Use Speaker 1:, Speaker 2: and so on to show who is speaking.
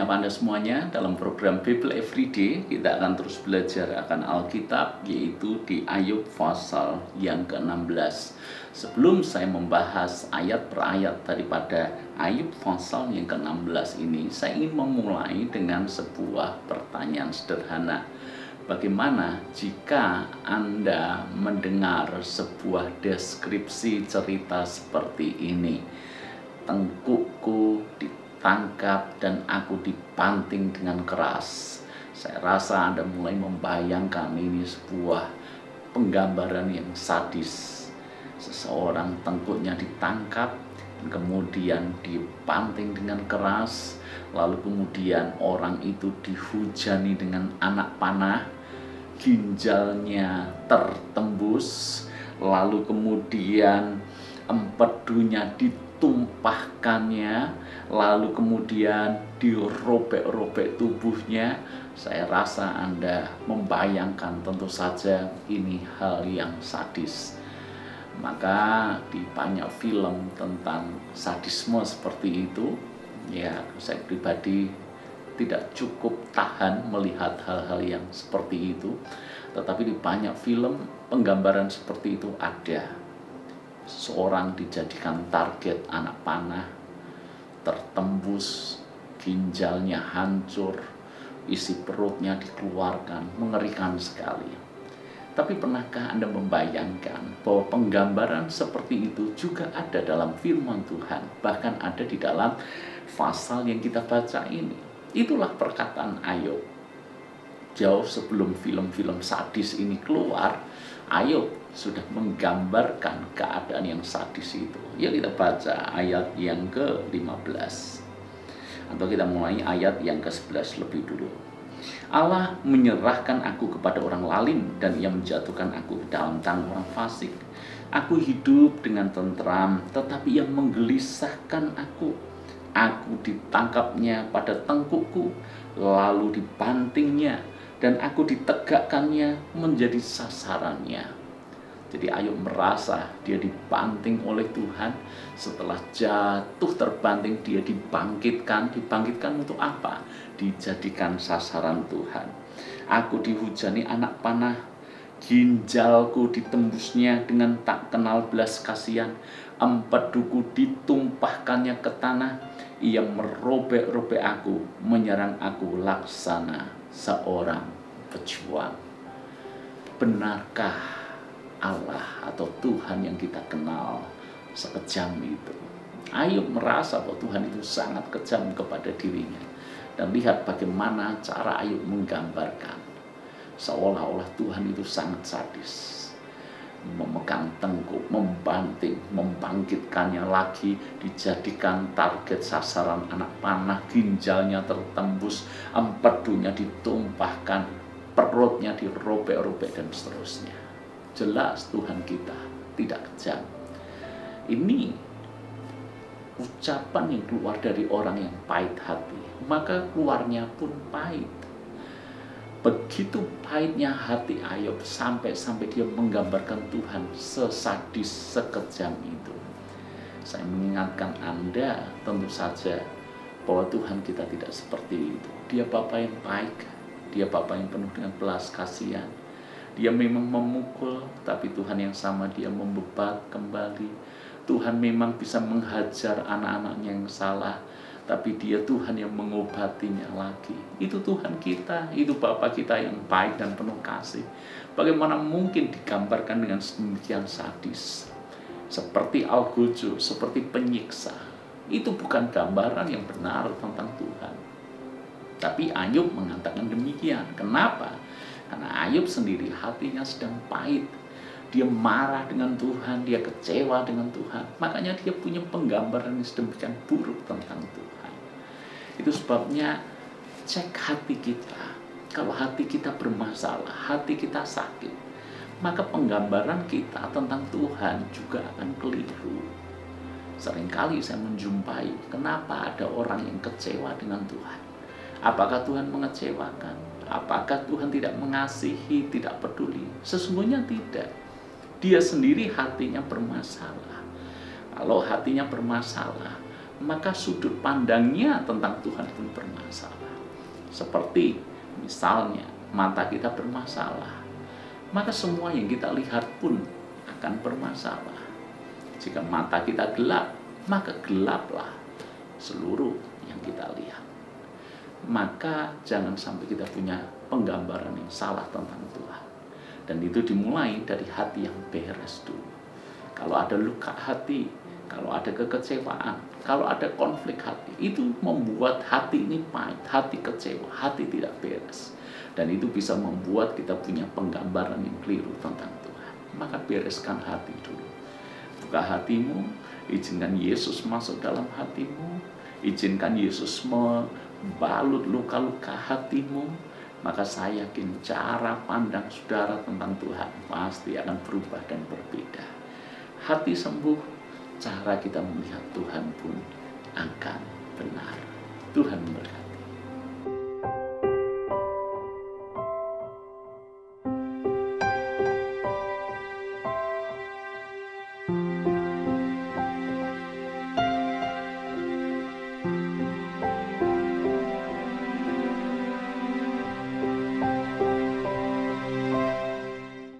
Speaker 1: menyapa Anda semuanya dalam program Bible Everyday. Kita akan terus belajar akan Alkitab, yaitu di Ayub pasal yang ke-16. Sebelum saya membahas ayat per ayat daripada Ayub pasal yang ke-16 ini, saya ingin memulai dengan sebuah pertanyaan sederhana. Bagaimana jika Anda mendengar sebuah deskripsi cerita seperti ini? Tengkukku ditangkap dan aku dibanting dengan keras. Saya rasa Anda mulai membayangkan ini sebuah penggambaran yang sadis. Seseorang tengkuknya ditangkap dan kemudian dibanting dengan keras. Lalu kemudian orang itu dihujani dengan anak panah, ginjalnya tertembus, lalu kemudian empedunya ditumpahkannya, lalu kemudian dirobek-robek tubuhnya. Saya rasa Anda membayangkan tentu saja ini hal yang sadis. Maka di banyak film tentang sadisme seperti itu, ya saya pribadi tidak cukup tahan melihat hal-hal yang seperti itu. Tetapi di banyak film penggambaran seperti itu ada. Seorang dijadikan target anak panah, tertembus, ginjalnya hancur, isi perutnya dikeluarkan, mengerikan sekali. Tapi pernahkah Anda membayangkan bahwa penggambaran seperti itu juga ada dalam firman Tuhan, bahkan ada di dalam pasal yang kita baca ini? Itulah perkataan Ayub. Jauh sebelum film-film sadis ini keluar, Ayub sudah menggambarkan keadaan yang sadis itu. Ya, kita baca ayat yang ke-15. Atau kita mulai ayat yang ke-11 lebih dulu. Allah menyerahkan aku kepada orang lalim dan ia menjatuhkan aku ke dalam tangan orang fasik. Aku hidup dengan tentram, tetapi ia menggelisahkan aku. Aku ditangkapnya pada tengkukku, lalu dibantingnya, dan aku ditegakkannya menjadi sasarannya. Jadi Ayub merasa dia dibanting oleh Tuhan. Setelah jatuh terbanting, dia dibangkitkan. Dibangkitkan untuk apa? Dijadikan sasaran Tuhan. Aku dihujani anak panah, ginjalku ditembusnya dengan tak kenal belas kasihan. Empeduku ditumpahkannya ke tanah. Ia merobek-robek aku, menyerang aku laksana seorang pejuang. Benarkah Allah atau Tuhan yang kita kenal sekejam itu? Ayub merasa bahwa Tuhan itu sangat kejam kepada dirinya. Dan lihat bagaimana cara Ayub menggambarkan, seolah-olah Tuhan itu sangat sadis, memegang tengkuk, membanting, membangkitkannya lagi, dijadikan target sasaran anak panah, ginjalnya tertembus, empedunya ditumpahkan, perutnya dirobek-robek, dan seterusnya. Jelas Tuhan kita tidak kejam. Ini ucapan yang keluar dari orang yang pahit hati, maka keluarnya pun pahit. Begitu pahitnya hati Ayub sampai dia menggambarkan Tuhan sesadis, sekejam itu. Saya mengingatkan Anda tentu saja bahwa Tuhan kita tidak seperti itu. Dia Bapa yang baik, dia Bapa yang penuh dengan belas kasihan. Dia memang memukul, tapi Tuhan yang sama dia membebat kembali. Tuhan memang bisa menghajar anak-anaknya yang salah, tapi dia Tuhan yang mengobatinya lagi. Itu Tuhan kita, itu Bapa kita yang baik dan penuh kasih. Bagaimana mungkin digambarkan dengan sedemikian sadis? Seperti algojo, seperti penyiksa. Itu bukan gambaran yang benar tentang Tuhan. Tapi Ayub mengatakan demikian. Kenapa? Karena Ayub sendiri hatinya sedang pahit. Dia marah dengan Tuhan, dia kecewa dengan Tuhan. Makanya dia punya penggambaran yang sedemikian buruk tentang Tuhan. Itu sebabnya cek hati kita. Kalau hati kita bermasalah, hati kita sakit, maka penggambaran kita tentang Tuhan juga akan keliru. Seringkali saya menjumpai kenapa ada orang yang kecewa dengan Tuhan. Apakah Tuhan mengecewakan? Apakah Tuhan tidak mengasihi, tidak peduli? Sesungguhnya tidak. Dia sendiri hatinya bermasalah. Kalau hatinya bermasalah, maka sudut pandangnya tentang Tuhan pun bermasalah. Seperti misalnya mata kita bermasalah, maka semua yang kita lihat pun akan bermasalah. Jika mata kita gelap, maka gelaplah seluruh yang kita lihat. Maka jangan sampai kita punya penggambaran yang salah tentang Tuhan. Dan itu dimulai dari hati yang beres dulu. Kalau ada luka hati, kalau ada kekecewaan, kalau ada konflik hati, itu membuat hati ini pahit, hati kecewa, hati tidak beres. Dan itu bisa membuat kita punya penggambaran yang keliru tentang Tuhan. Maka bereskan hati dulu. Buka hatimu, izinkan Yesus masuk dalam hatimu, izinkan Yesus membalut luka-luka hatimu. Maka saya yakin cara pandang saudara tentang Tuhan pasti akan berubah dan berbeda. Hati sembuh, cara kita melihat Tuhan pun akan benar. Tuhan